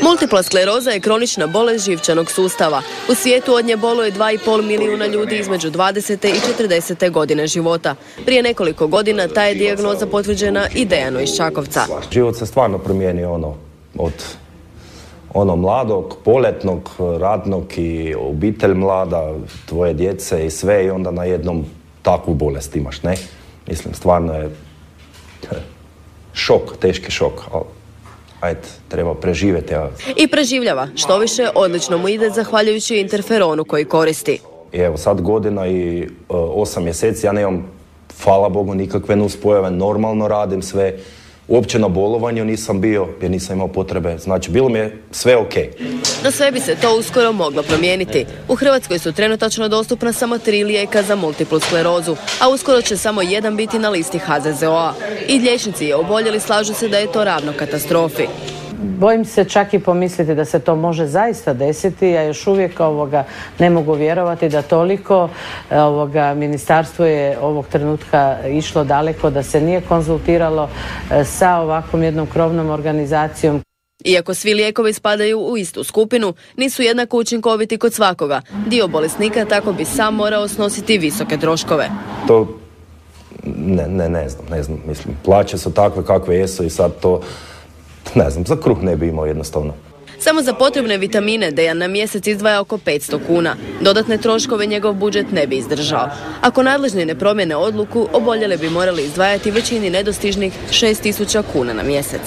Multipla skleroza je kronična bolest živčanog sustava. U svijetu od nje boluje 2,5 milijuna ljudi između 20. i 40. godine života. Prije nekoliko godina ta je dijagnoza potvrđena i Dejanu iz Čakovca. Život se stvarno promijenio od mladog, poletnog, radnog i obitelj mlada, tvoje djece i sve i onda na jednom takvu bolest imaš, ne? Mislim, stvarno je šok, teški šok, ali ajde, treba preživjeti. I preživljava, što više odlično mu ide zahvaljujući interferonu koji koristi. I evo sad godina i 8 mjeseci, ja nemam, hvala Bogu, nikakve nuspojave, normalno radim sve. Uopće na bolovanju nisam bio jer nisam imao potrebe, znači bilo mi je sve ok. No sve bi se to uskoro moglo promijeniti. U Hrvatskoj su trenutačno dostupna samo 3 lijeka za multiplu sklerozu, a uskoro će samo jedan biti na listi HZZO-a. I liječnici i oboljeli slažu se da je to ravno katastrofi. Bojim se čak i pomisliti da se to može zaista desiti, ja još uvijek ne mogu vjerovati da toliko ministarstvo je ovog trenutka išlo daleko, da se nije konzultiralo sa ovakvom jednom krovnom organizacijom. Iako svi lijekovi spadaju u istu skupinu, nisu jednako učinkoviti kod svakoga. Dio bolesnika tako bi sam morao snositi visoke troškove. To ne znam, mislim, plaće su takve kakve jesu i sad to, ne znam, za kruh ne bi imao jednostavno. Samo za potrebne vitamine Dejan na mjesec izdvaja oko 500 kuna. Dodatne troškove njegov budžet ne bi izdržao. Ako nadležni ne promijene odluku, oboljele bi morali izdvajati većini nedostižnih 6.000 kuna na mjesec.